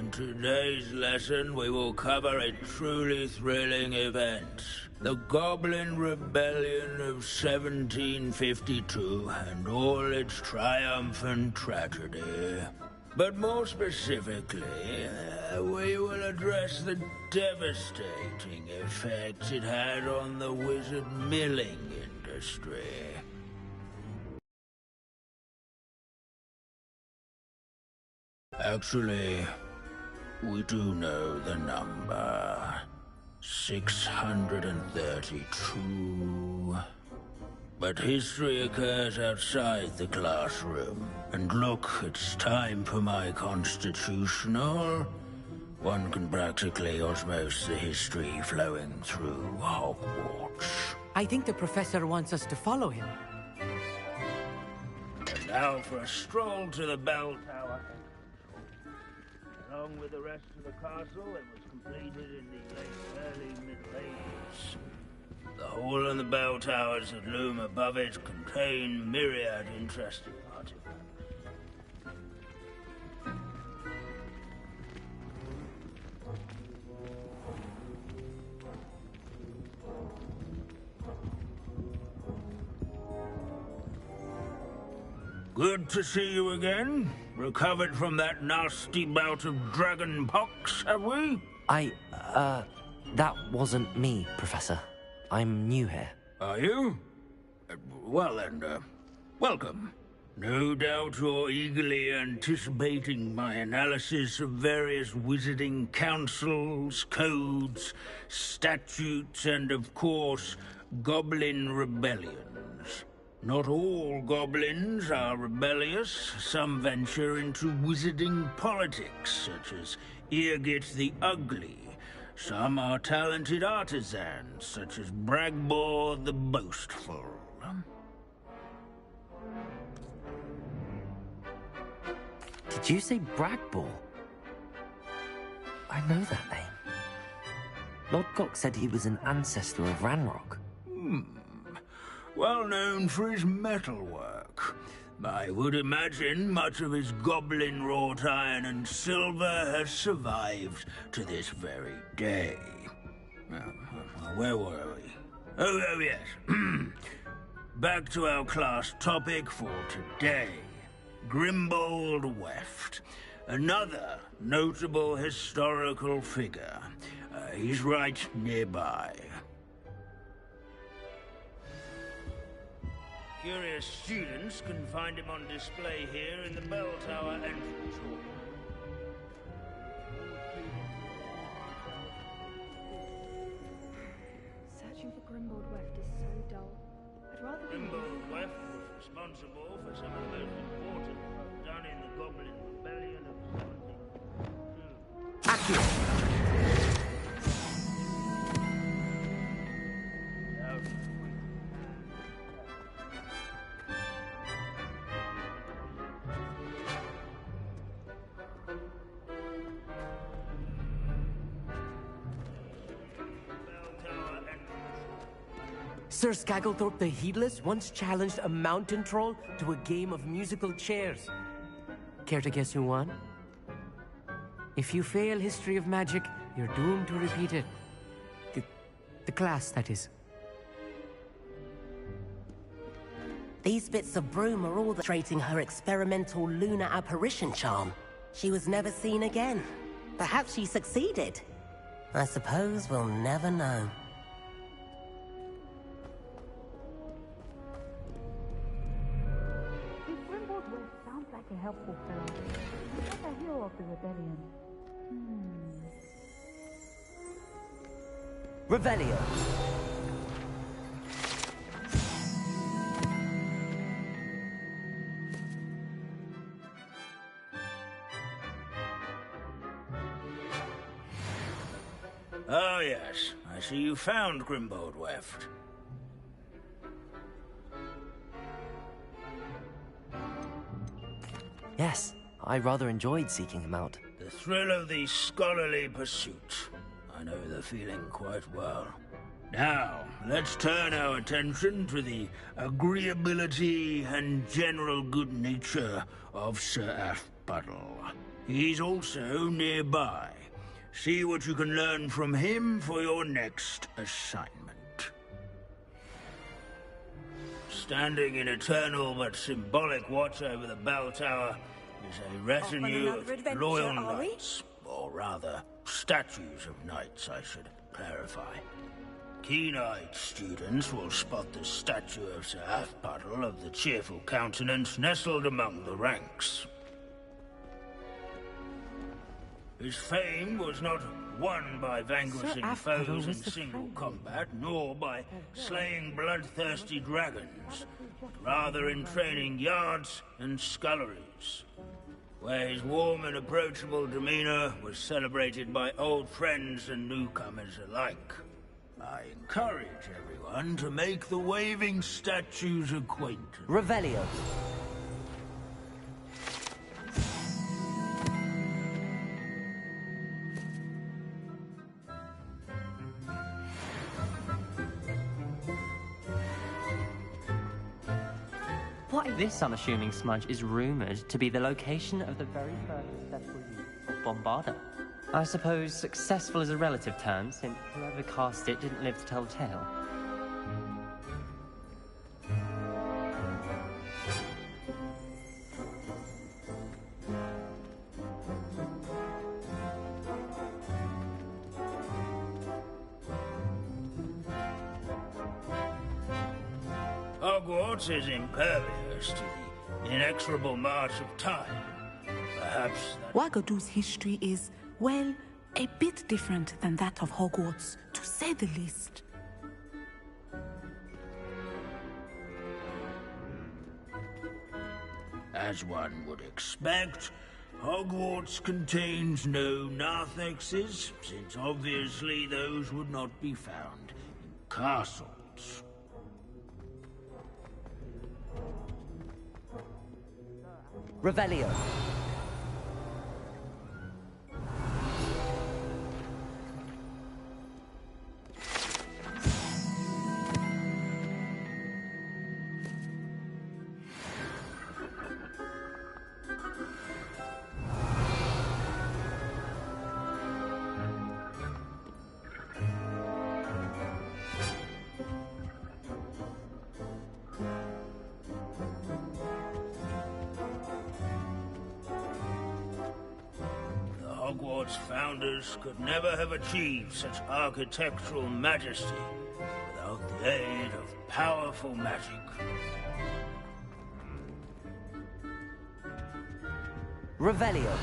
In today's lesson, we will cover a truly thrilling event. The Goblin Rebellion of 1752 and all its triumphant tragedy. But more specifically, we will address the devastating effects it had on the wizard milling industry. Actually, we do know the number. 632. But history occurs outside the classroom. And look, it's time for my constitutional. One can practically osmose the history flowing through Hogwarts. I think the professor wants us to follow him. And now for a stroll to the bell tower. Along with the rest of the castle, it was completed in the early Middle Ages. The hall and the bell towers that loom above it contain myriad interesting artifacts. Good to see you again. Recovered from that nasty bout of dragon pox, have we? That wasn't me, Professor. I'm new here. Are you? Well then, welcome. No doubt you're eagerly anticipating my analysis of various wizarding councils, codes, statutes, and of course, goblin rebellions. Not all goblins are rebellious. Some venture into wizarding politics, such as Irgit the Ugly. Some are talented artisans, such as Bragbor the Boastful. Did you say Bragbor? I know that name. Lord Gok said he was an ancestor of Ranrock. Well known for his metalwork. I would imagine much of his goblin-wrought iron and silver has survived to this very day. Where were we? Oh yes. Back to our class topic for today. Grimbold Weft. Another notable historical figure. He's right nearby. Curious students can find him on display here in the bell tower entrance hall. Searching for Grimbold Weft is so dull. I'd rather Grimbold Weft was responsible for some of the most important work done in the Goblin Rebellion of 1752. Accurate! Sir Skagglethorpe the Heedless once challenged a mountain troll to a game of musical chairs. Care to guess who won? If you fail history of magic, you're doomed to repeat it. The class, that is. These bits of broom are all demonstrating her experimental lunar apparition charm. She was never seen again. Perhaps she succeeded. I suppose we'll never know. sounds like a helpful fellow. He's not a hero of the rebellion. Revelio. Oh yes, I see you found Grimbold Weft. Yes, I rather enjoyed seeking him out. The thrill of the scholarly pursuit. I know the feeling quite well. Now, let's turn our attention to the agreeability and general good nature of Sir Half-Puddle. He's also nearby. See what you can learn from him for your next assignment. Standing in eternal but symbolic watch over the bell tower is a retinue of loyal knights, or rather, statues of knights, I should clarify. Keen-eyed students will spot the statue of Sir Half-Puddle of the cheerful countenance nestled among the ranks. His fame was not won by vanquishing foes in single combat, nor by slaying bloodthirsty dragons, but rather in training yards and sculleries, where his warm and approachable demeanor was celebrated by old friends and newcomers alike. I encourage everyone to make the waving statue's acquaintance. Revelio. This unassuming smudge is rumored to be the location of the very first successful use of Bombarda. I suppose successful is a relative term, since whoever cast it didn't live to tell the tale. Hogwarts is impervious to the inexorable march of time. Perhaps that... Wagadu's history is, well, a bit different than that of Hogwarts, to say the least. As one would expect, Hogwarts contains no narthexes, since obviously those would not be found in castles. Revelio. Hogwarts founders could never have achieved such architectural majesty without the aid of powerful magic. Revelio.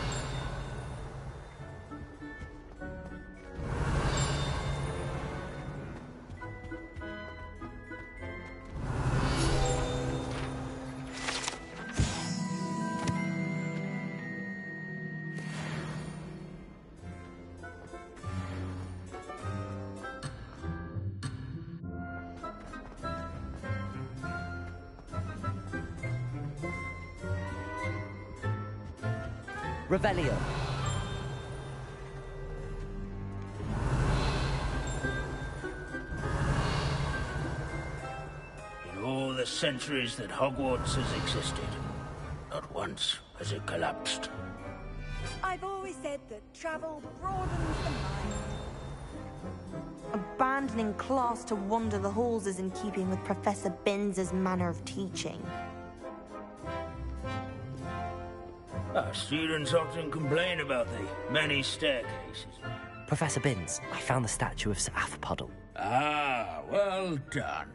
Revelio. In all the centuries that Hogwarts has existed, not once has it collapsed. I've always said that travel broadens the mind. Abandoning class to wander the halls is in keeping with Professor Binns' manner of teaching. Our students often complain about the many staircases. Professor Binns, I found the statue of Sir Half-Puddle. Ah, well done.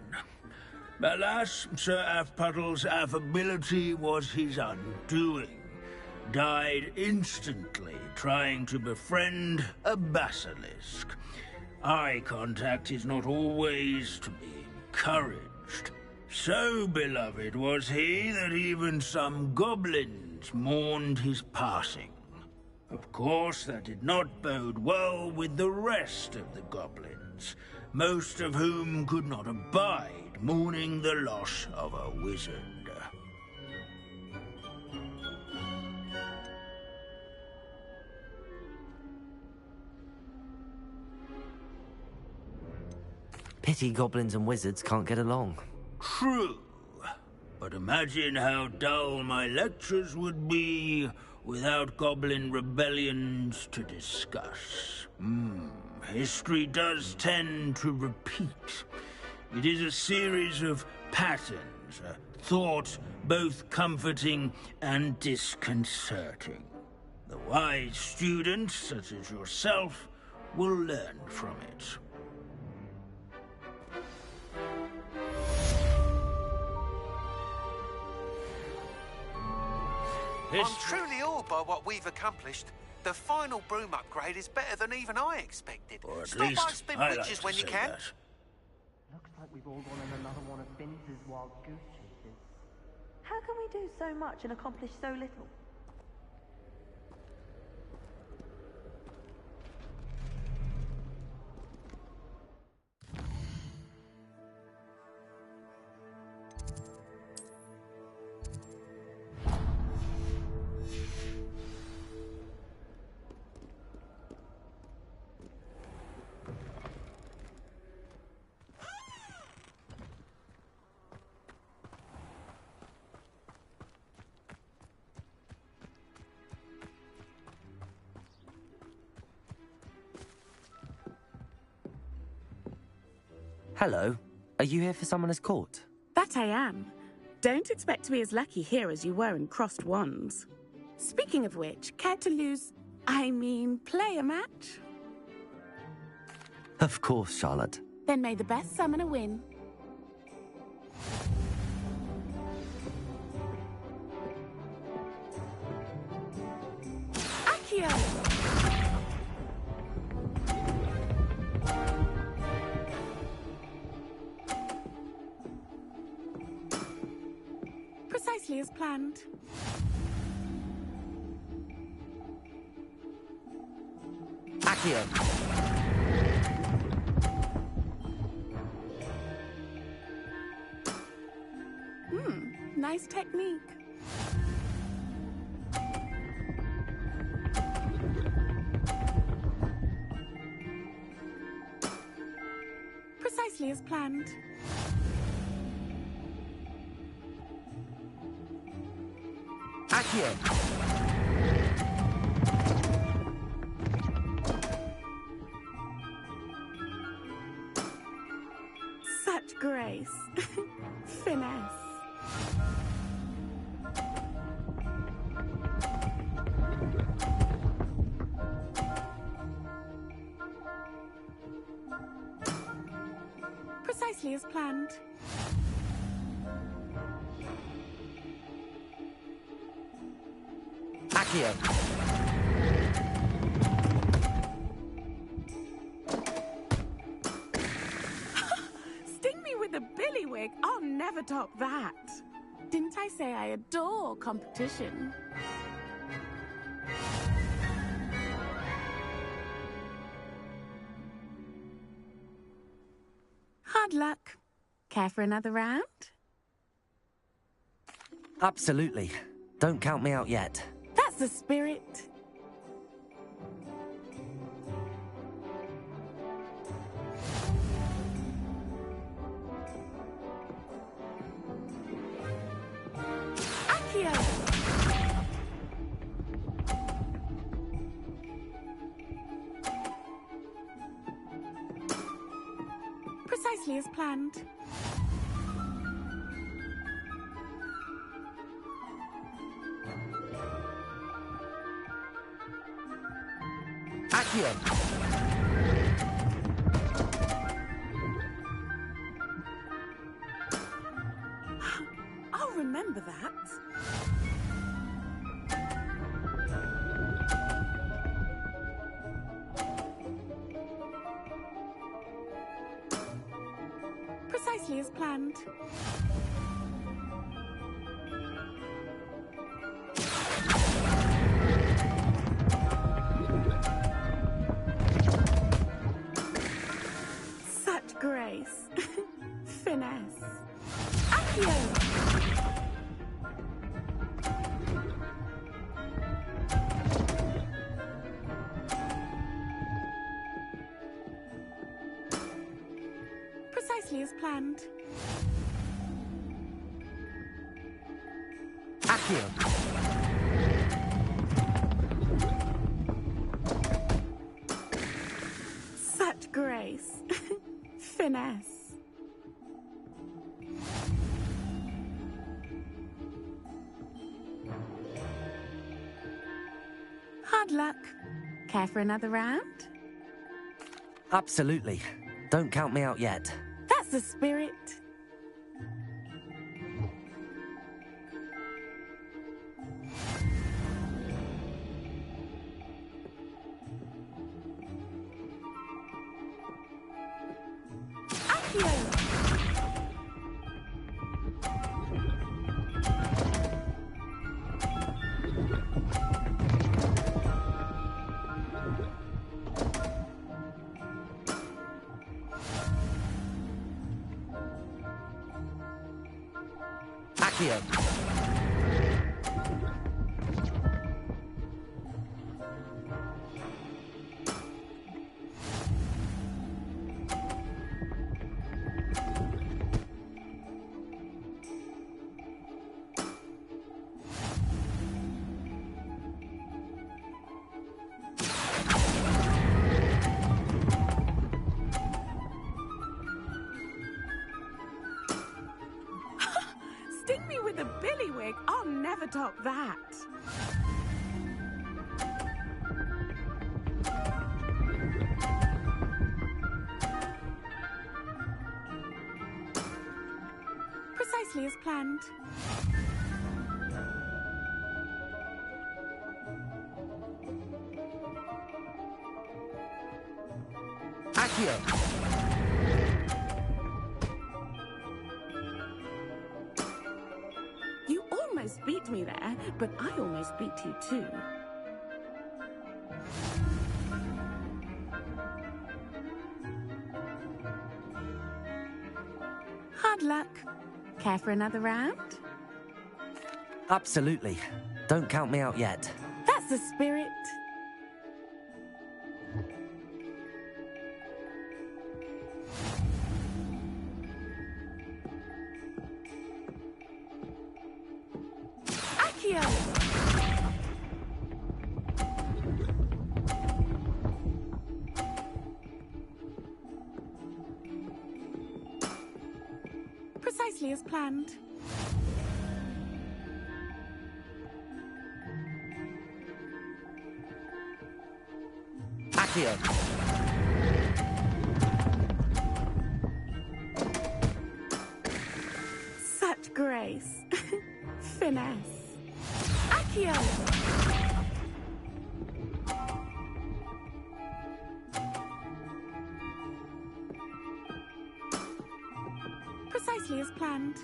Alas, Sir Half-Puddle's affability was his undoing. Died instantly trying to befriend a basilisk. Eye contact is not always to be encouraged. So beloved was he that even some goblins mourned his passing. Of course, that did not bode well with the rest of the goblins, most of whom could not abide mourning the loss of a wizard. Pity goblins and wizards can't get along. True. But imagine how dull my lectures would be without goblin rebellions to discuss. History does tend to repeat. It is a series of patterns, a thought both comforting and disconcerting. The wise students, such as yourself, will learn from it. I'm truly awed by what we've accomplished. The final broom upgrade is better than even I expected. Or at Stop least by spin I like witches to when you say can. that. Looks like we've all gone on another one of Binz's wild goose chases. How can we do so much and accomplish so little? Hello. Are you here for Summoner's Court? That I am. Don't expect to be as lucky here as you were in Crossed Wands. Speaking of which, care to play a match? Of course, Charlotte. Then may the best summoner win. Accio! Precisely as planned. Accio! Nice technique. Precisely as planned. Accio! Such grace. Finesse. Precisely as planned. Accio! Sting me with a billywig. I'll never top that. Didn't I say I adore competition? Hard luck. Care for another round? Absolutely. Don't count me out yet. That's the spirit. Accio! Precisely as planned. Accio! I'll remember that. Precisely as planned. Such grace. Finesse. Accio! Precisely as planned. Accio! Finesse. Hard luck. Care for another round? Absolutely. Don't count me out yet. That's the spirit. Accio! Accio. Sting me with a billywig. I'll never top that. Precisely as planned. Accio. You almost beat me there, but I almost beat you too. Hard luck. Care for another round? Absolutely. Don't count me out yet. That's the spirit. Accio! Precisely as planned. Accio. Such grace. Finesse. Accio! Precisely as planned.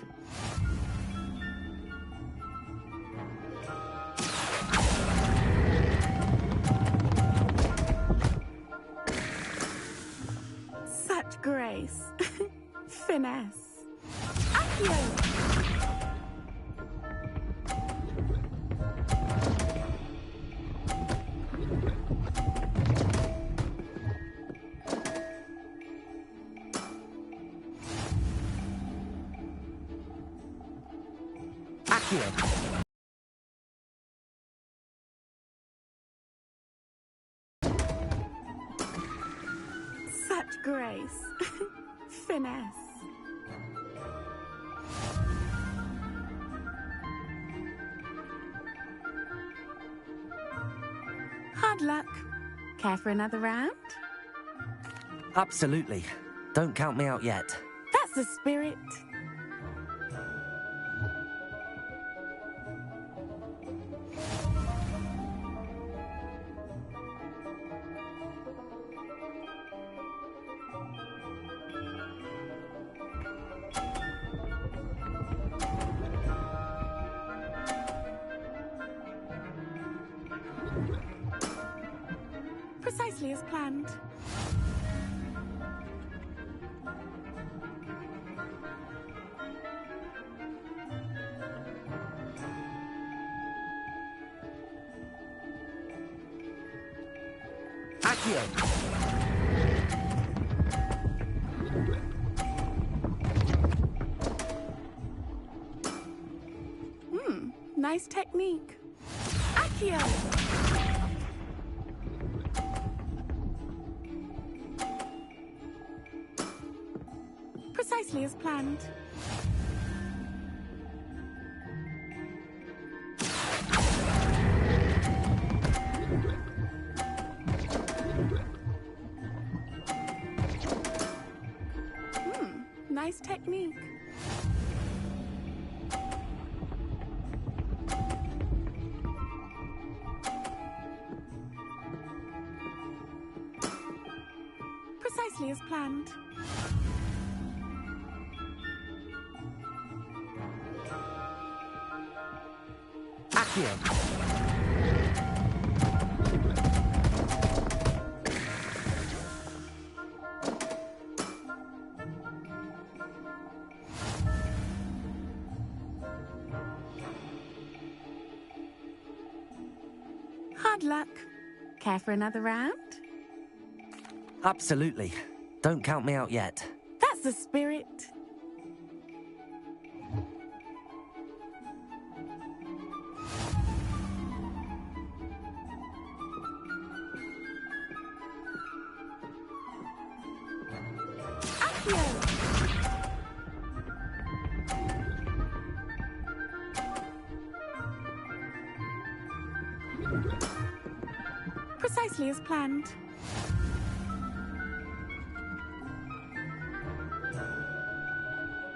Such grace. Finesse. Accio! Accio. Such grace. Finesse. Hard luck. Care for another round? Absolutely. Don't count me out yet. That's the spirit. Precisely as planned. Accio. Nice technique. Accio! Precisely as planned. Nice technique. Precisely as planned. Accio. Hard luck. Care for another round? Absolutely. Don't count me out yet. That's the spirit. Accio. Precisely as planned.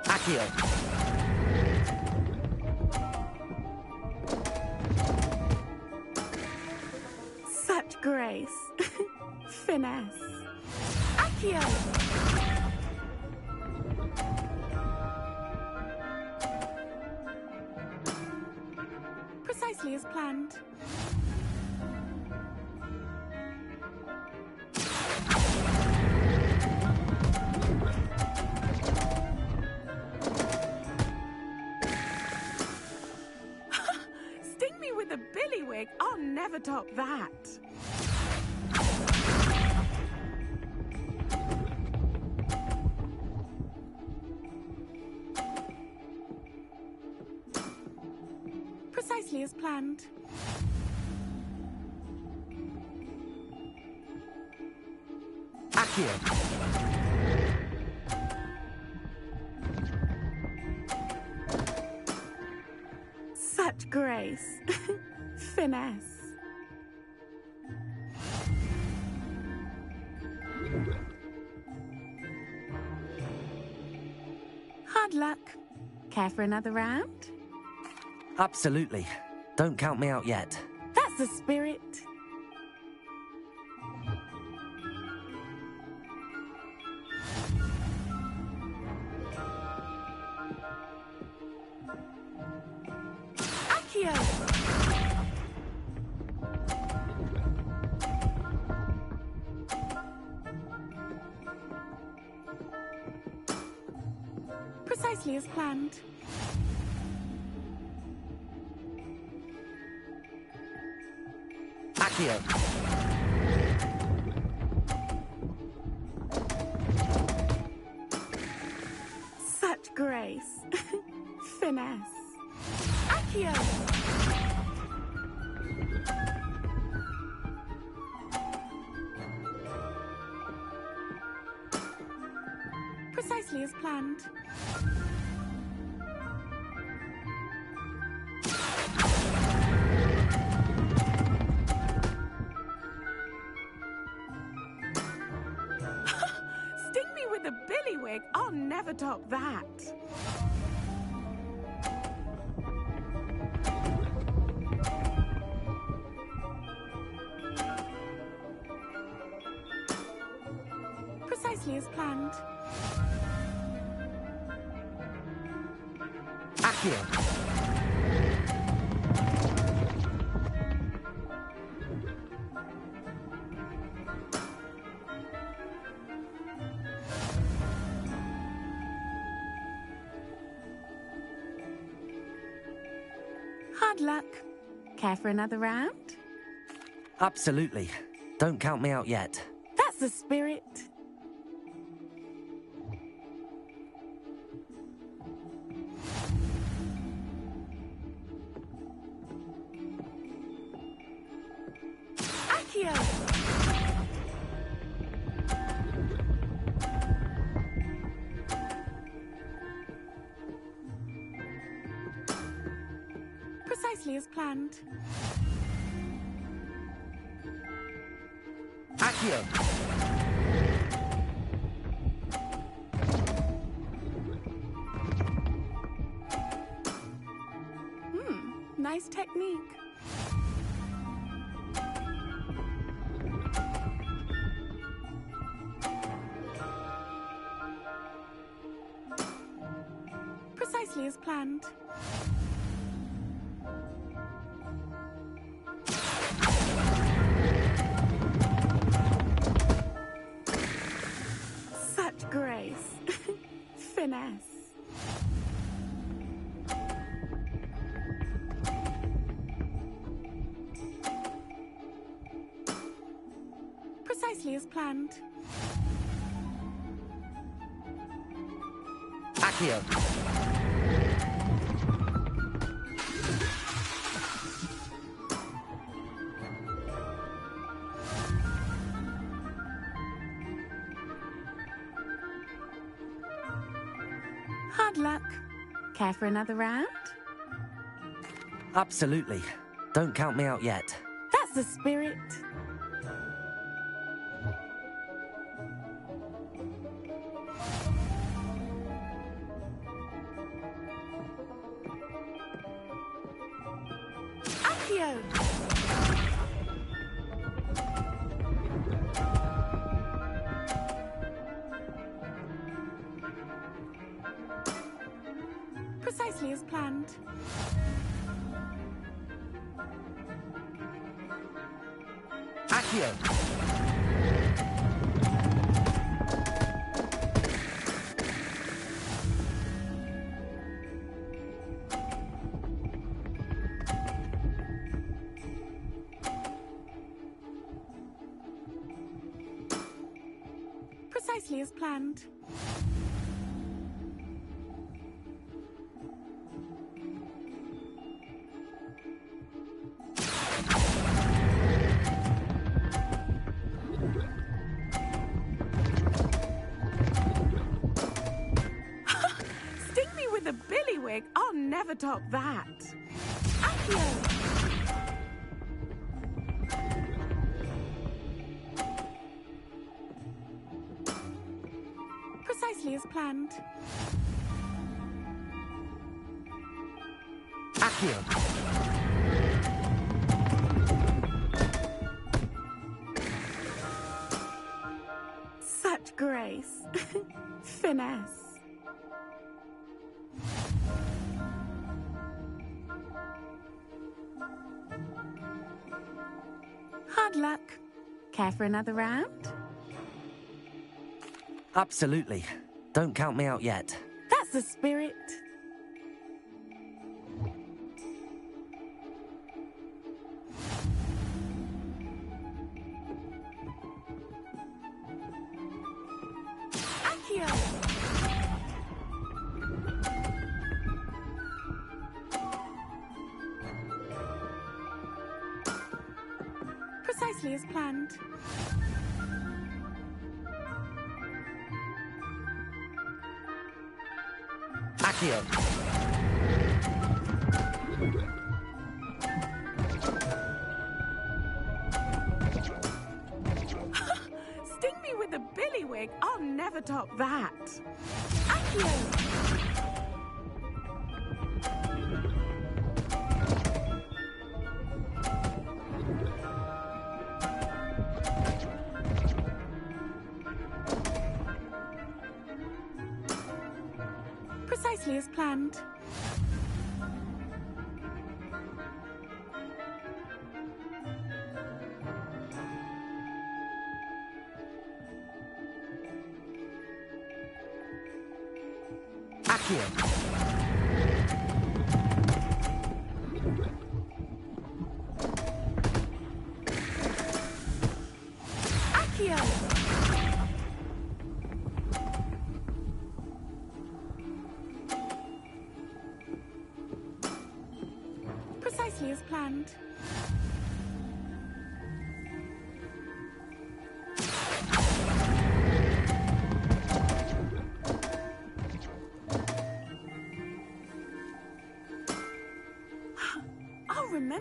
Accio. Such grace. Finesse. Accio. Precisely as planned. Sting me with a billywig. I'll never top that. Precisely as planned. Accio. Such grace. Finesse. Hard luck. Care for another round? Absolutely. Don't count me out yet. That's the spirit. Accio. Precisely as planned. Accio. Such grace. Finesse. Accio. Precisely as planned. Sting me with a billywig. I'll never top that. Precisely as planned. Accio. Hard luck. Care for another round? Absolutely. Don't count me out yet. That's the spirit. Accio. Precisely as planned. Accio! Nice technique. Precisely as planned. Such grace. Finesse. Precisely as planned. Accio! Hard luck. Care for another round? Absolutely. Don't count me out yet. That's the spirit. Accio! Precisely as planned. Accio! Precisely as planned. Sting me with a billywig. I'll never top that. Accio! Precisely as planned. Accio! Such grace. Finesse. Hard luck. Care for another round? Absolutely. Don't count me out yet. That's the spirit. Accio! Precisely as planned. Accio! Sting me with a billywig. I'll never top that. Accio! Precisely as planned. Accio! Accio! Precisely as planned.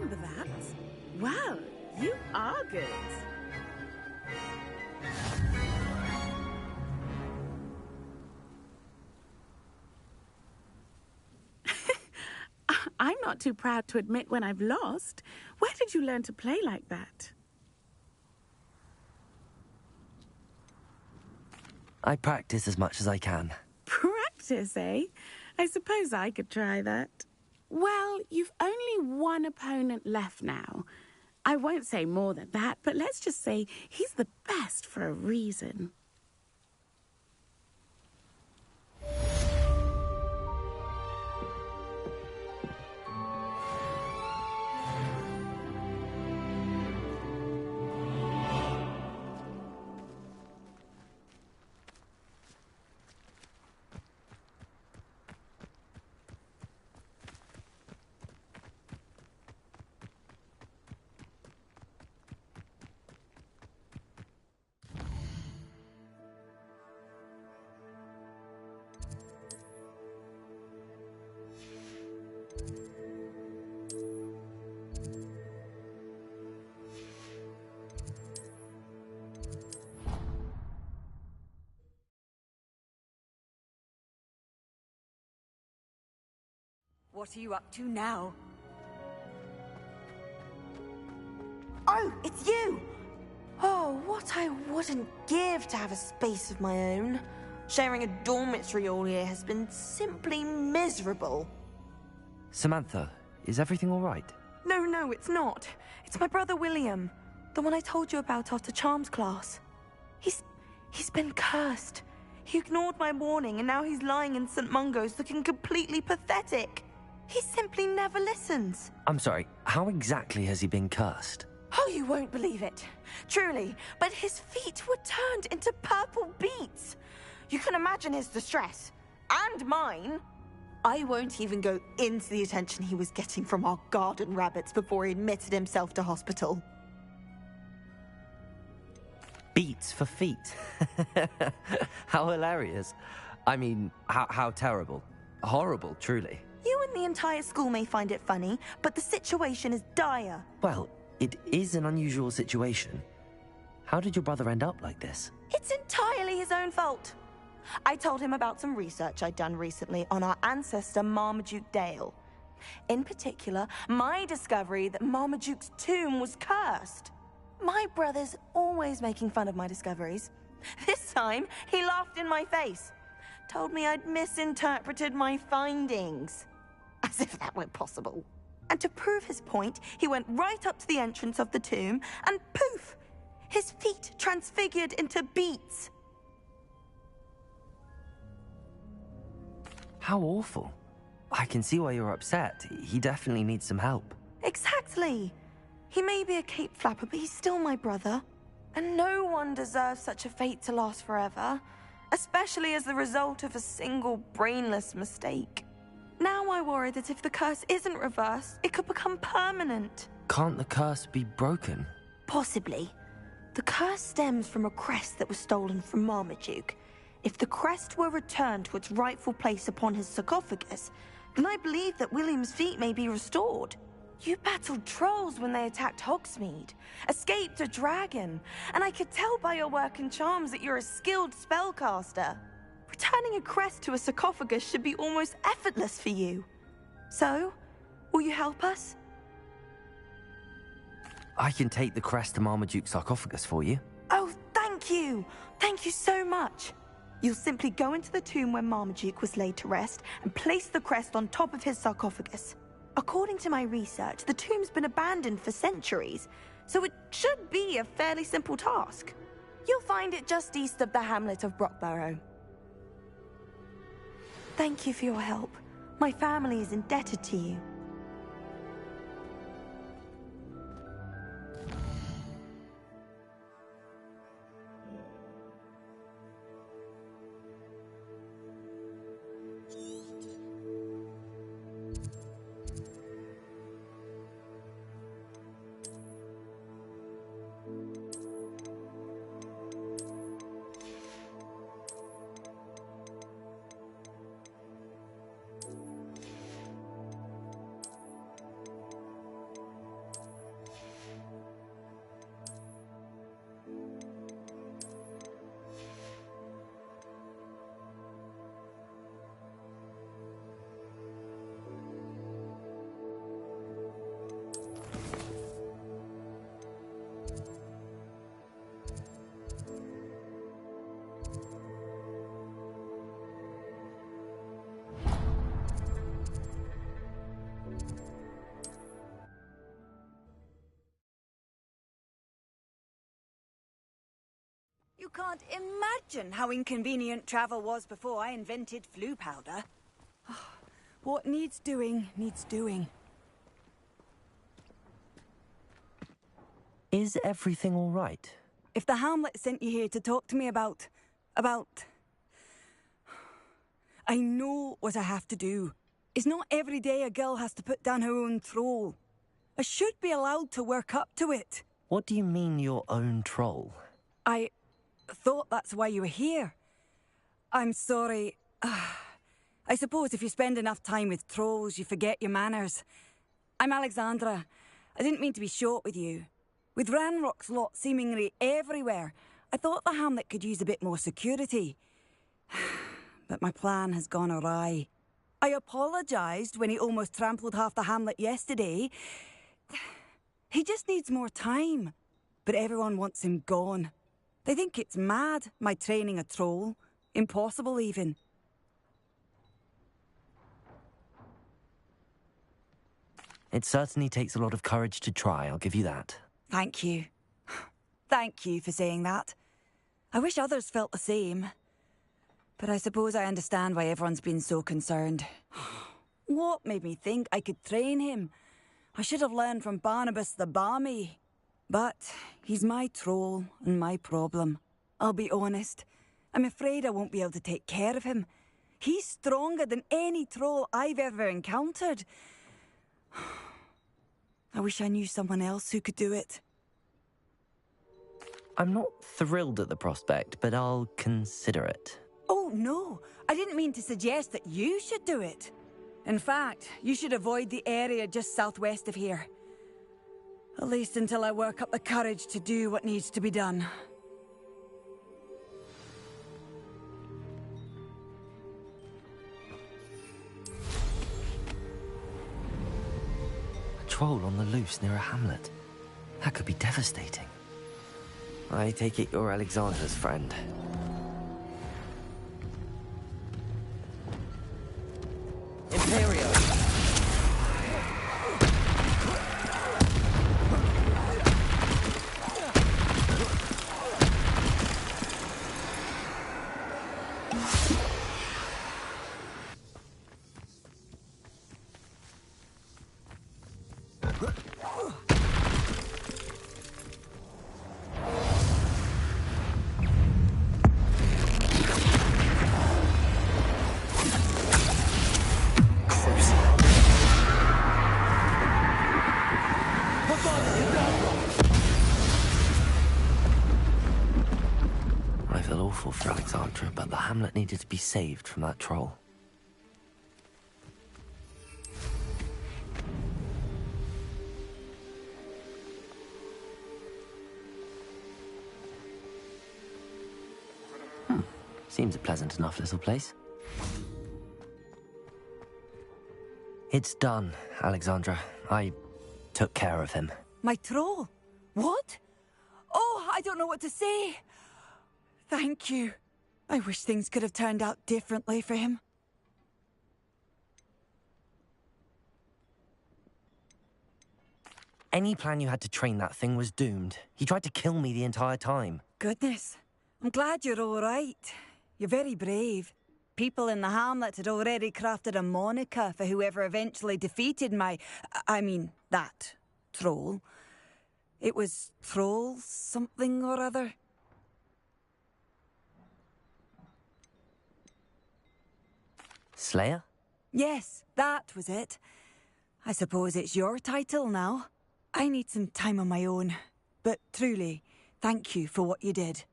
remember that. Well, you are good. I'm not too proud to admit when I've lost. Where did you learn to play like that? I practice as much as I can. Practice, eh? I suppose I could try that. Well, you've only one opponent left now. I won't say more than that, but let's just say he's the best for a reason. What are you up to now? Oh, it's you! Oh, what I wouldn't give to have a space of my own. Sharing a dormitory all year has been simply miserable. Samantha, is everything all right? No, it's not. It's my brother William. The one I told you about after Charms class. He's been cursed. He ignored my warning and now he's lying in St. Mungo's looking completely pathetic. He simply never listens. I'm sorry, how exactly has he been cursed? Oh, you won't believe it. Truly, but his feet were turned into purple beets. You can imagine his distress. And mine. I won't even go into the attention he was getting from our garden rabbits before he admitted himself to hospital. Beats for feet. How hilarious. I mean, how terrible. Horrible, truly. You and the entire school may find it funny, but the situation is dire. Well, it is an unusual situation. How did your brother end up like this? It's entirely his own fault. I told him about some research I'd done recently on our ancestor Marmaduke Dale. In particular, my discovery that Marmaduke's tomb was cursed. My brother's always making fun of my discoveries. This time, he laughed in my face. Told me I'd misinterpreted my findings. As if that were possible. And to prove his point, he went right up to the entrance of the tomb and poof! His feet transfigured into beets. How awful. I can see why you're upset. He definitely needs some help. Exactly. He may be a cape flapper, but he's still my brother. And no one deserves such a fate to last forever, especially as the result of a single brainless mistake. Now I worry that if the curse isn't reversed, it could become permanent. Can't the curse be broken? Possibly. The curse stems from a crest that was stolen from Marmaduke. If the crest were returned to its rightful place upon his sarcophagus, then I believe that William's feet may be restored. You battled trolls when they attacked Hogsmeade, escaped a dragon, and I could tell by your work and charms that you're a skilled spellcaster. Returning a crest to a sarcophagus should be almost effortless for you. So, will you help us? I can take the crest to Marmaduke's sarcophagus for you. Oh, thank you! Thank you so much! You'll simply go into the tomb where Marmaduke was laid to rest and place the crest on top of his sarcophagus. According to my research, the tomb's been abandoned for centuries, so it should be a fairly simple task. You'll find it just east of the hamlet of Brockborough. Thank you for your help. My family is indebted to you. You can't imagine how inconvenient travel was before I invented flu powder. What needs doing, needs doing. Is everything all right? If the Hamlet sent you here to talk to me about... I know what I have to do. It's not every day a girl has to put down her own troll. I should be allowed to work up to it. What do you mean, your own troll? I thought that's why you were here. I'm sorry. I suppose if you spend enough time with trolls, you forget your manners. I'm Alexandra. I didn't mean to be short with you. With Ranrock's lot seemingly everywhere, I thought the Hamlet could use a bit more security. But my plan has gone awry. I apologised when he almost trampled half the Hamlet yesterday. He just needs more time. But everyone wants him gone. They think it's mad, my training a troll. Impossible, even. It certainly takes a lot of courage to try, I'll give you that. Thank you. Thank you for saying that. I wish others felt the same. But I suppose I understand why everyone's been so concerned. What made me think I could train him? I should have learned from Barnabas the Barmy. But he's my troll and my problem. I'll be honest. I'm afraid I won't be able to take care of him. He's stronger than any troll I've ever encountered. I wish I knew someone else who could do it. I'm not thrilled at the prospect, but I'll consider it. Oh, no. I didn't mean to suggest that you should do it. In fact, you should avoid the area just southwest of here. At least until I work up the courage to do what needs to be done. A troll on the loose near a hamlet. That could be devastating. I take it you're Alexandra's friend. Imperio! I feel awful for Alexandra, but the hamlet needed to be saved from that troll. Seems a pleasant enough little place. It's done, Alexandra. I took care of him. My troll? What? Oh, I don't know what to say. Thank you. I wish things could have turned out differently for him. Any plan you had to train that thing was doomed. He tried to kill me the entire time. Goodness. I'm glad you're all right. You're very brave. People in the hamlet had already crafted a moniker for whoever eventually defeated that troll. It was Troll something or other. Slayer? Yes, that was it. I suppose it's your title now. I need some time on my own. But truly, thank you for what you did.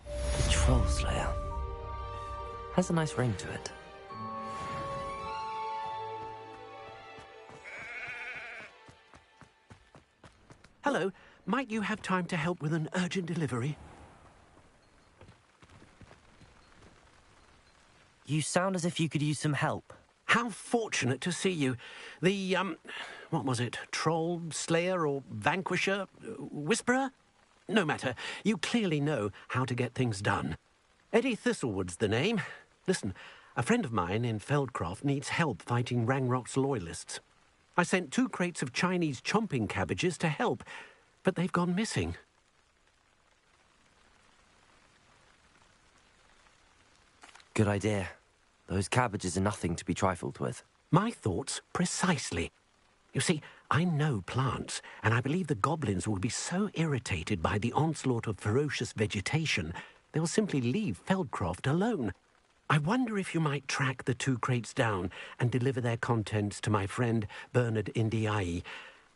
The Troll Slayer. Has a nice ring to it. Hello. Might you have time to help with an urgent delivery? You sound as if you could use some help. How fortunate to see you. The, what was it? Troll, Slayer, or Vanquisher? Whisperer? No matter. You clearly know how to get things done. Eddie Thistlewood's the name. Listen, a friend of mine in Feldcroft needs help fighting Rangrock's loyalists. I sent 2 crates of Chinese chomping cabbages to help. but they've gone missing. Good idea. Those cabbages are nothing to be trifled with. My thoughts precisely. You see, I know plants, and I believe the goblins will be so irritated by the onslaught of ferocious vegetation, they'll simply leave Feldcroft alone. I wonder if you might track the 2 crates down and deliver their contents to my friend Bernard Indiai.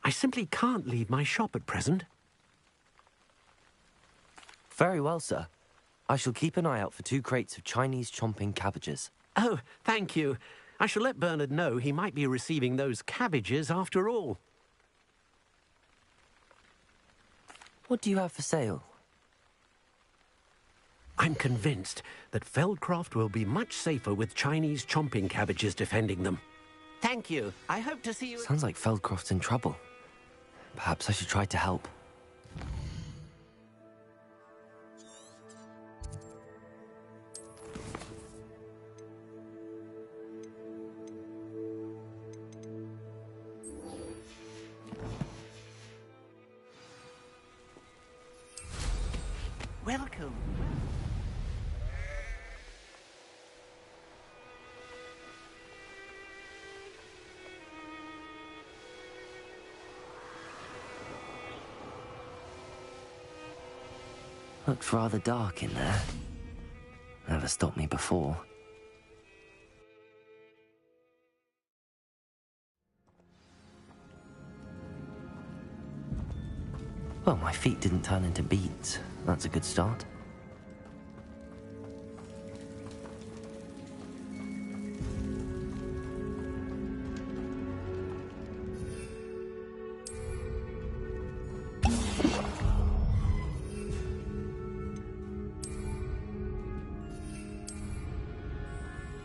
I simply can't leave my shop at present. Very well, sir. I shall keep an eye out for 2 crates of Chinese chomping cabbages. Oh, thank you. I shall let Bernard know he might be receiving those cabbages after all. What do you have for sale? I'm convinced that Feldcroft will be much safer with Chinese chomping cabbages defending them. Thank you. I hope to see you... Sounds like Feldcroft's in trouble. Perhaps I should try to help. Welcome. Looks rather dark in there. Never stopped me before. Well, my feet didn't turn into beets. That's a good start.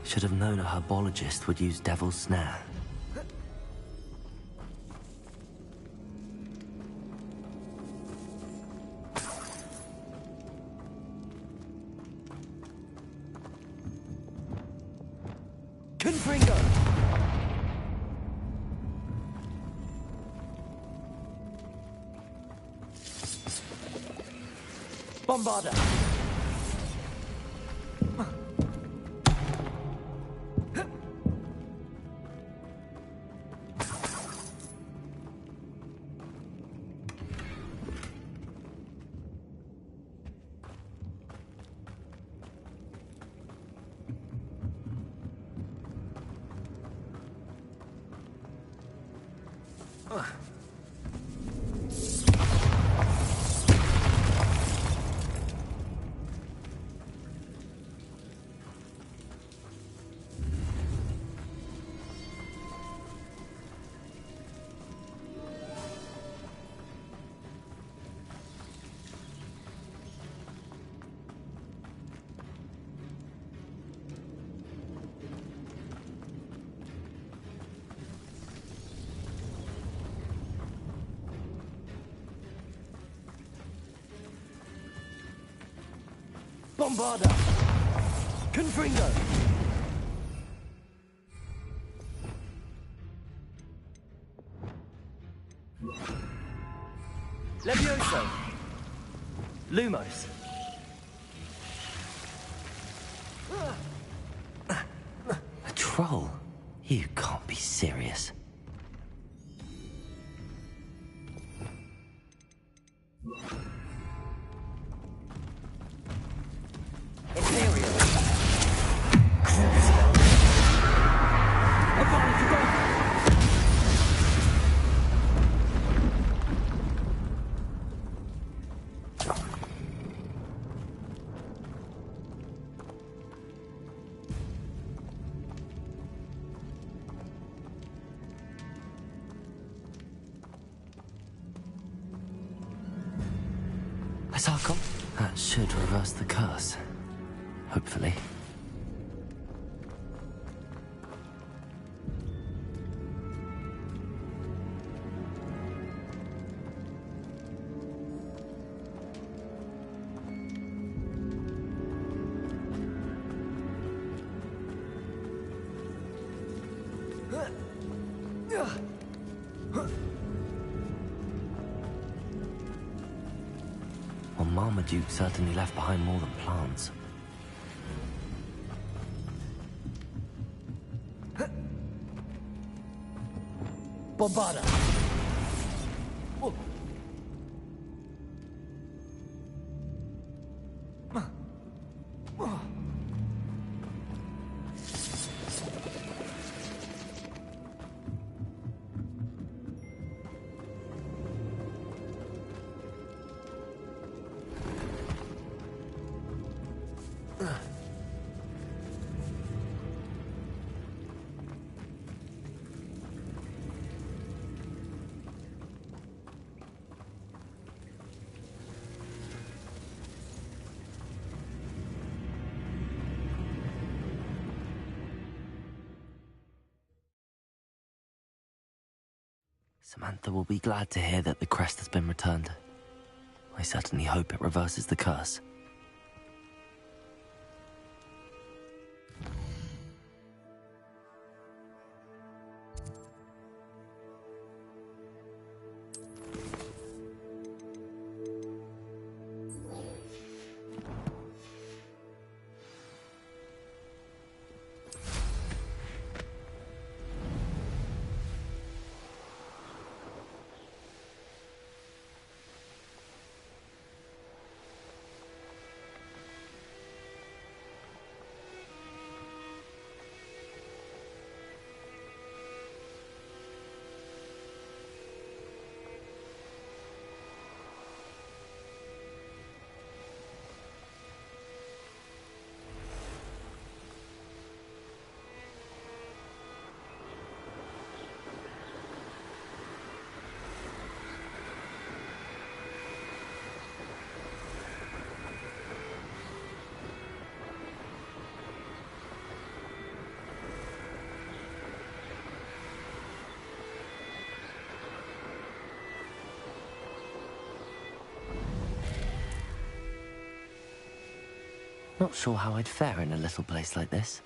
Should have known a herbologist would use Devil's Snare. Bombarder! Bombarder! Confringo! Levioso! Lumos! A troll? You can't be serious. That should reverse the curse. Hopefully. Marmaduke certainly left behind more than plants. Bombarda! Samantha will be glad to hear that the crest has been returned. I certainly hope it reverses the curse. Not sure how I'd fare in a little place like this.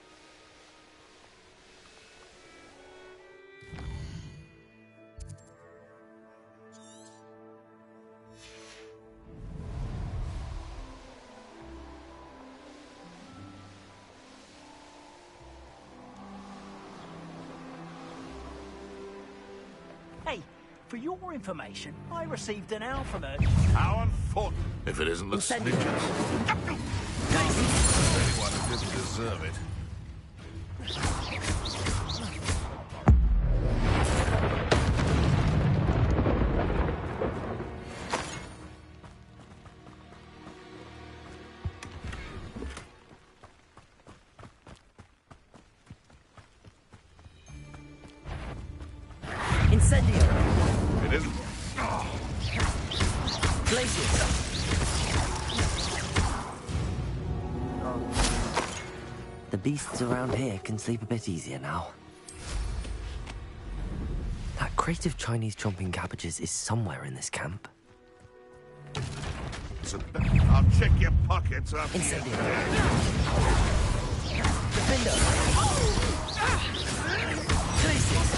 Hey, for your information, I received an alpha alert. How on foot? If it isn't the snitches. Anyone who didn't deserve it. Incendio! It isn't. Glacius! The beasts around here can sleep a bit easier now. That crate of Chinese chomping cabbages is somewhere in this camp. I'll check your pockets after Incendio! you. Defender! Glacius!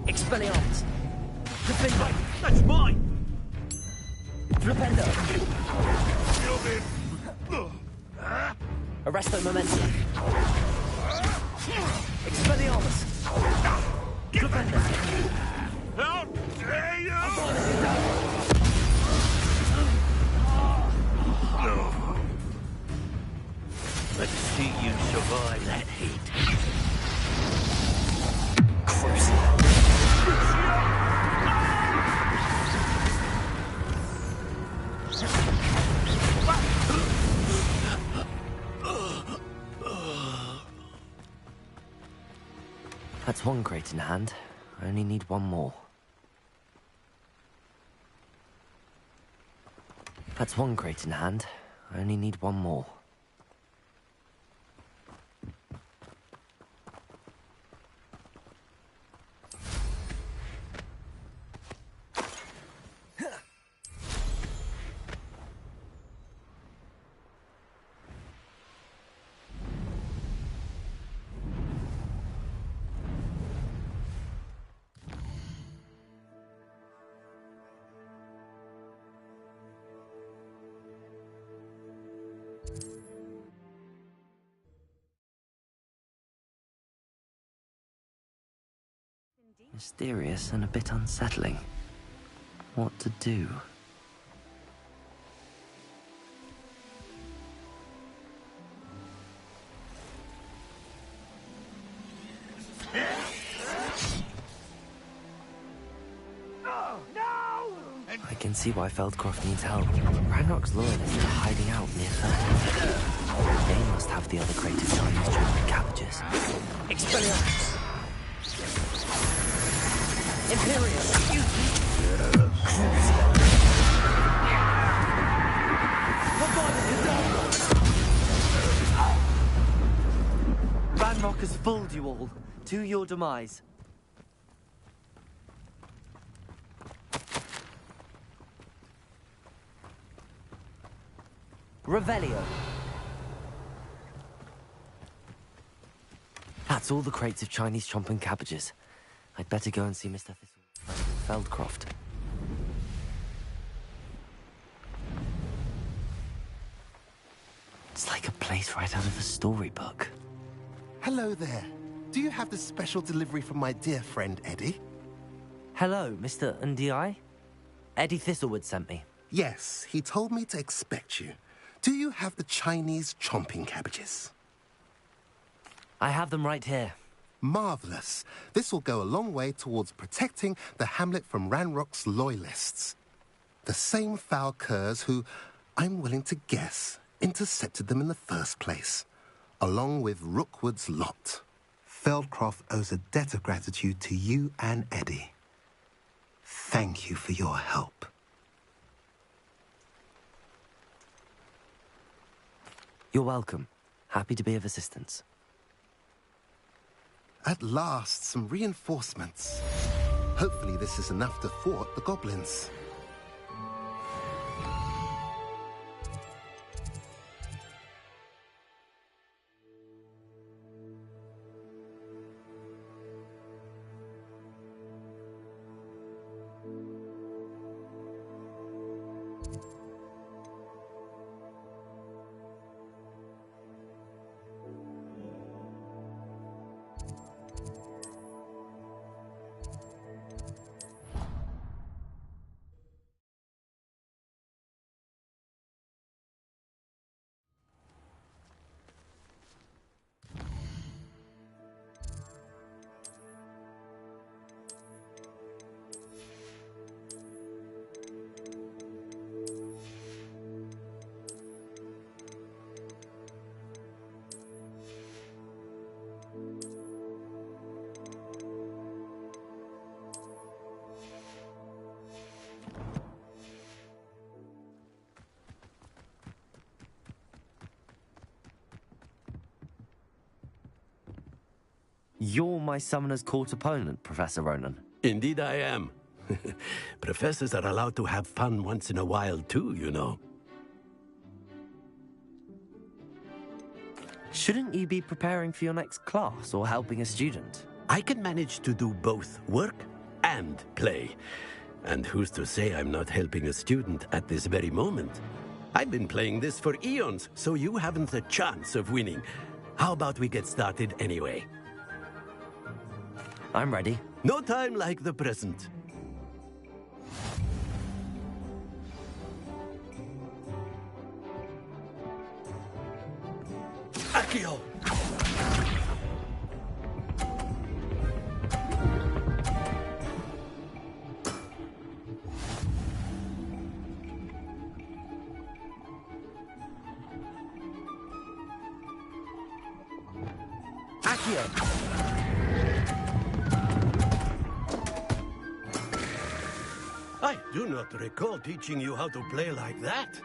Expelliarmus! Defender! That's mine! Repender! You'll Arresto Momentum! Expelliarmus! Repender! How dare you! Let's see you survive that heat. That's one crate in hand. I only need one more. That's one crate in hand. I only need one more. Mysterious and a bit unsettling. What to do? I can see why Feldcroft needs help. Ranrock's loyalists are hiding out near Feldcroft. They must have the other creative Chinese chocolate cabbages. Expelliarmus! Ranrock has fooled you all, to your demise. Revelio. That's all the crates of Chinese chomping cabbages. I'd better go and see Mr. Feldcroft. It's like a place right out of a storybook. Hello there. Do you have the special delivery from my dear friend Eddie? Hello, Mr. Ndi. Eddie Thistlewood sent me. Yes, he told me to expect you. Do you have the Chinese chomping cabbages? I have them right here. Marvelous. This will go a long way towards protecting the hamlet from Ranrock's loyalists. The same foul curs who, I'm willing to guess, intercepted them in the first place, along with Rookwood's lot. Feldcroft owes a debt of gratitude to you and Eddie. Thank you for your help. You're welcome. Happy to be of assistance. At last, some reinforcements. Hopefully this is enough to thwart the goblins. You're my Summoner's Court opponent, Professor Ronan. Indeed I am. Professors are allowed to have fun once in a while too, you know. Shouldn't you be preparing for your next class or helping a student? I can manage to do both work and play. And who's to say I'm not helping a student at this very moment? I've been playing this for eons, so you haven't a chance of winning. How about we get started anyway? I'm ready. No time like the present. Accio! Accio! I do not recall teaching you how to play like that.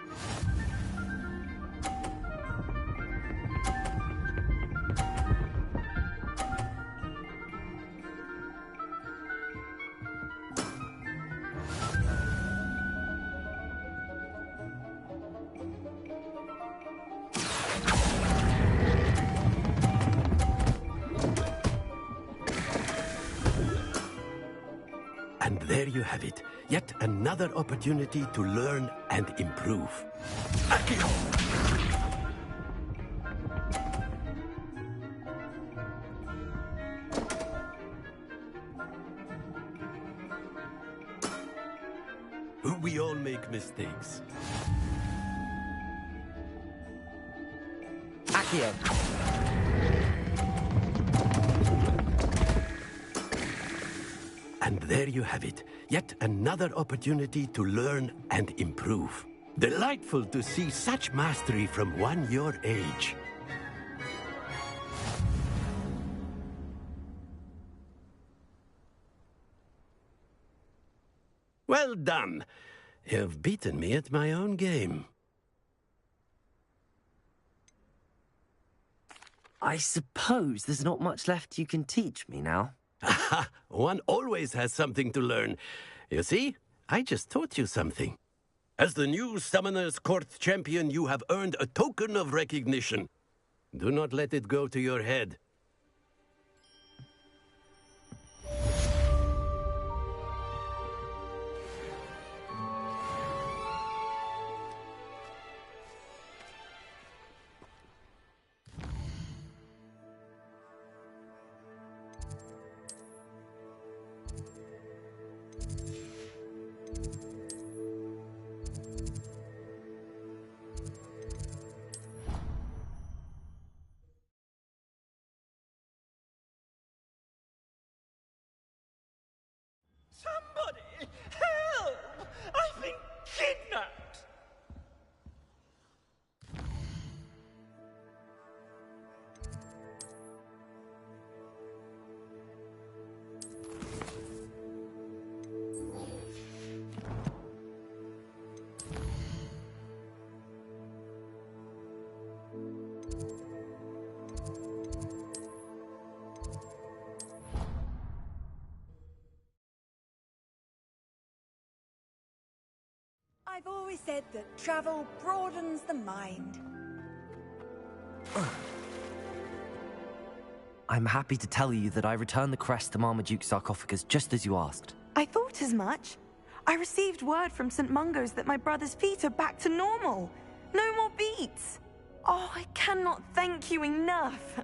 And there you have it. Yet another opportunity to learn and improve. Accio! We all make mistakes. Accio. And there you have it. Yet another opportunity to learn and improve. Delightful to see such mastery from one your age. Well done. You've beaten me at my own game. I suppose there's not much left you can teach me now. Aha! One always has something to learn. You see, I just taught you something. As the new Summoner's Court champion, you have earned a token of recognition. Do not let it go to your head. Somebody! Help! I've been kidnapped! I've always said that travel broadens the mind. I'm happy to tell you that I returned the crest to Marmaduke's sarcophagus just as you asked. I thought as much. I received word from St. Mungo's that my brother's feet are back to normal. No more beats. Oh, I cannot thank you enough.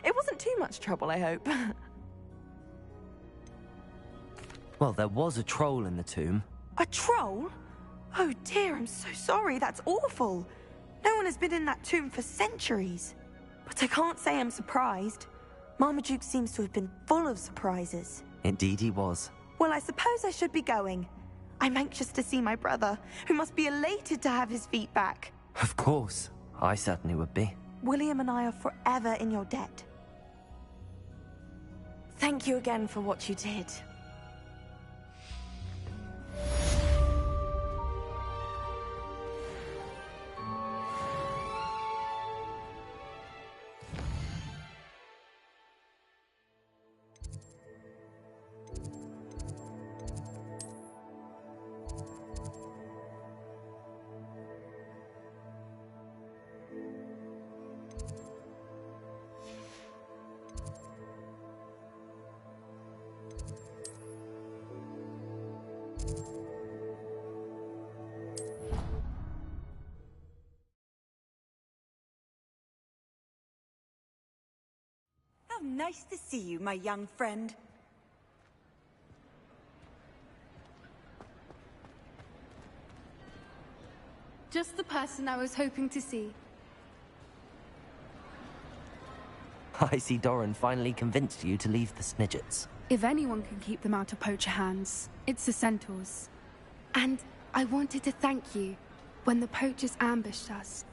It wasn't too much trouble, I hope. Well, there was a troll in the tomb. A troll? Oh dear, I'm so sorry. That's awful. No one has been in that tomb for centuries. But I can't say I'm surprised. Marmaduke seems to have been full of surprises. Indeed he was. Well, I suppose I should be going. I'm anxious to see my brother, who must be elated to have his feet back. Of course. I certainly would be. William and I are forever in your debt. Thank you again for what you did. How nice to see you, my young friend. Just the person I was hoping to see. I see Doran finally convinced you to leave the Snidgets. If anyone can keep them out of poacher hands, it's the centaurs. And I wanted to thank you. When the poachers ambushed us,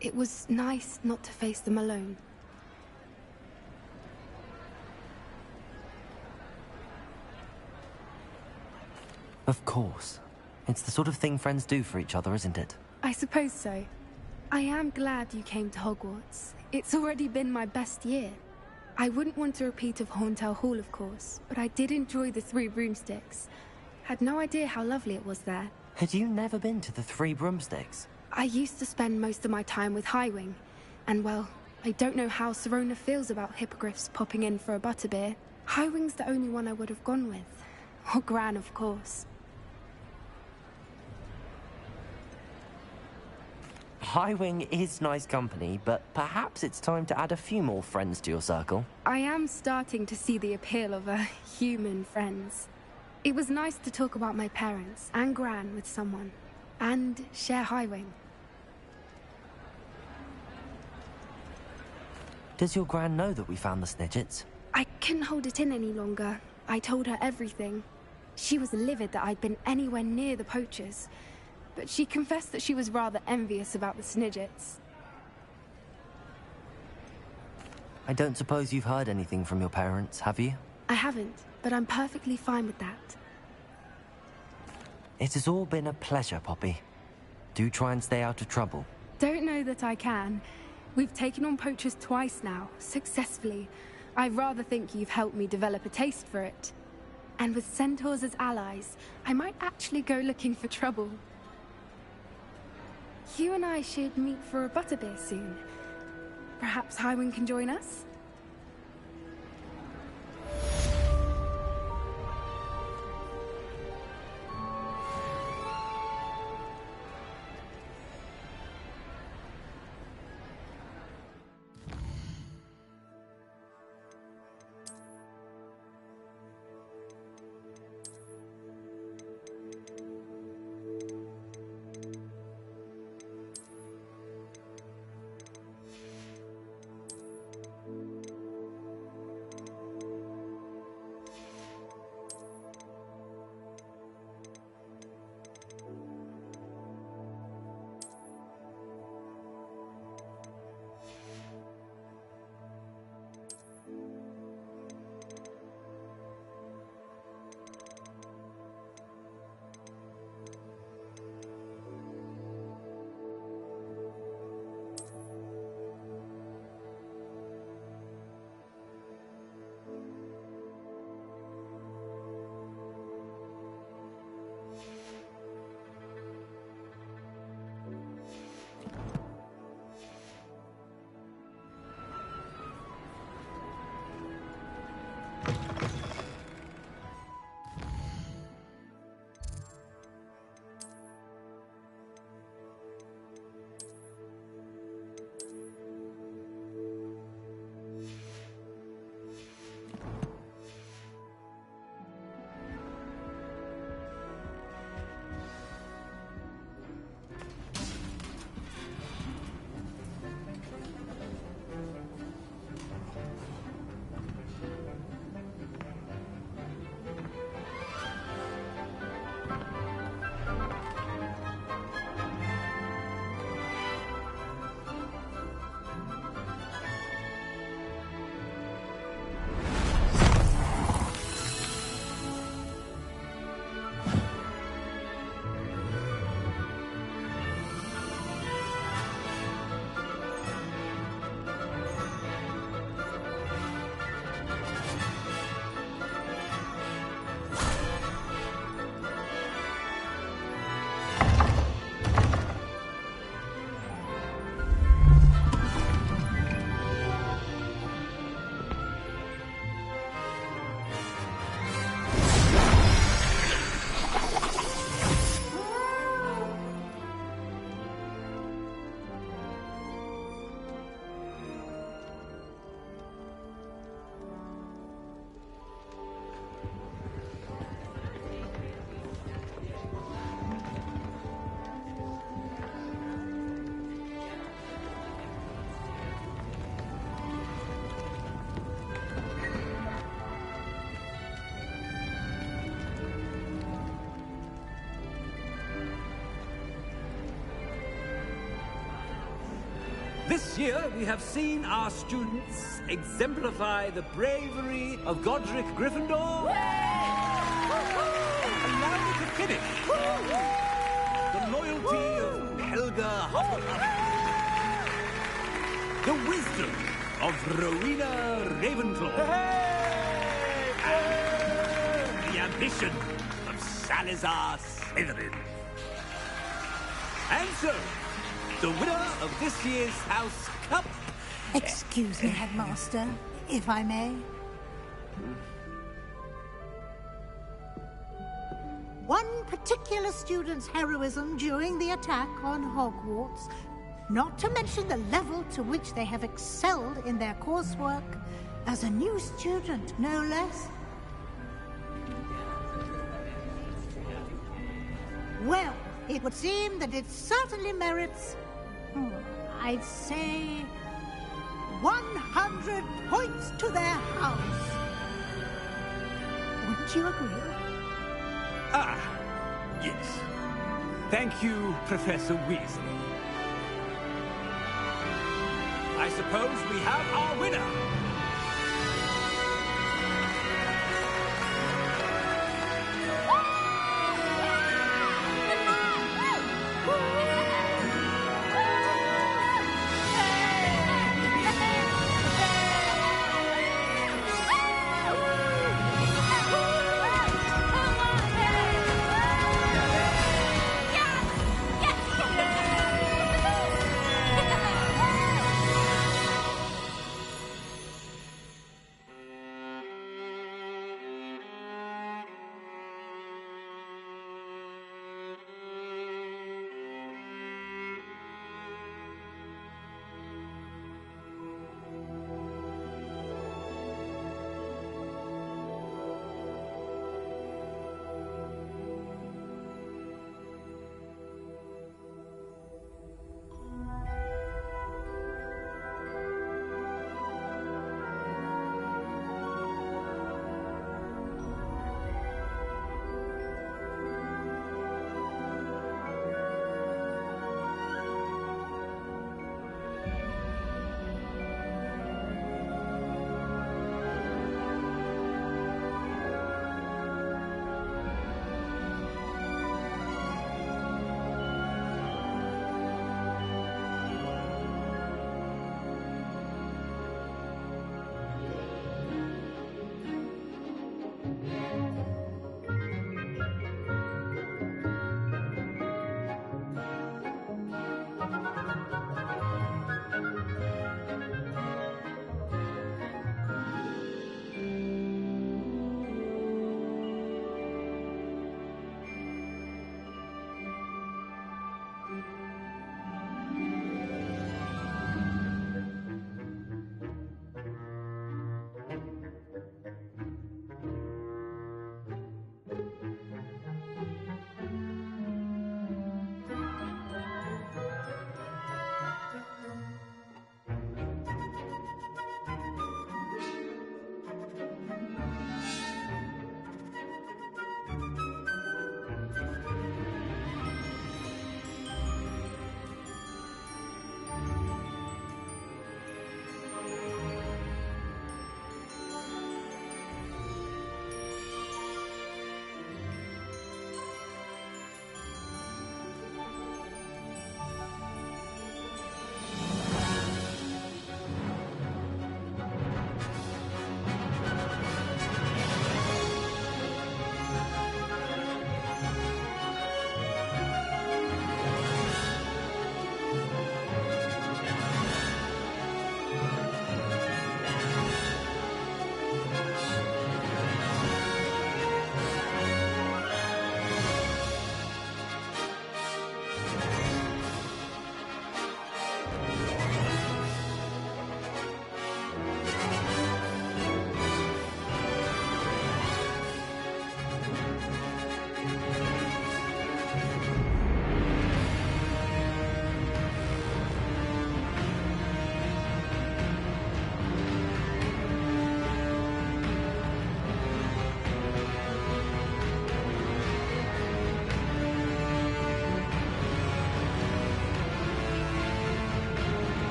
it was nice not to face them alone. Of course. It's the sort of thing friends do for each other, isn't it? I suppose so. I am glad you came to Hogwarts. It's already been my best year. I wouldn't want a repeat of Horntail Hall, of course, but I did enjoy the Three Broomsticks. Had no idea how lovely it was there. Had you never been to the Three Broomsticks? I used to spend most of my time with Highwing, and well, I don't know how Serona feels about hippogriffs popping in for a butterbeer. Highwing's the only one I would have gone with. Or Gran, of course. Highwing is nice company, but perhaps it's time to add a few more friends to your circle. I am starting to see the appeal of human friends. It was nice to talk about my parents and Gran with someone, and share Highwing. Does your Gran know that we found the Snidgets? I couldn't hold it in any longer. I told her everything. She was livid that I'd been anywhere near the poachers, but she confessed that she was rather envious about the Snidgets. I don't suppose you've heard anything from your parents, have you? I haven't, but I'm perfectly fine with that. It has all been a pleasure, Poppy. Do try and stay out of trouble. Don't know that I can. We've taken on poachers twice now, successfully. I rather think you've helped me develop a taste for it. And with centaurs as allies, I might actually go looking for trouble. You and I should meet for a butterbeer soon. Perhaps Highwing can join us? This year, we have seen our students exemplify the bravery of Godric Gryffindor. Allow me to finish. The loyalty of Helga Hufflepuff. The wisdom of Rowena Ravenclaw. And the ambition of Salazar Slytherin. And so, the winner of this year's House Cup... Excuse me, Headmaster, if I may. One particular student's heroism during the attack on Hogwarts, not to mention the level to which they have excelled in their coursework, as a new student, no less. Well, it would seem that it certainly merits, I'd say, 100 points to their house. Wouldn't you agree? Ah, yes. Thank you, Professor Weasley. I suppose we have our winner.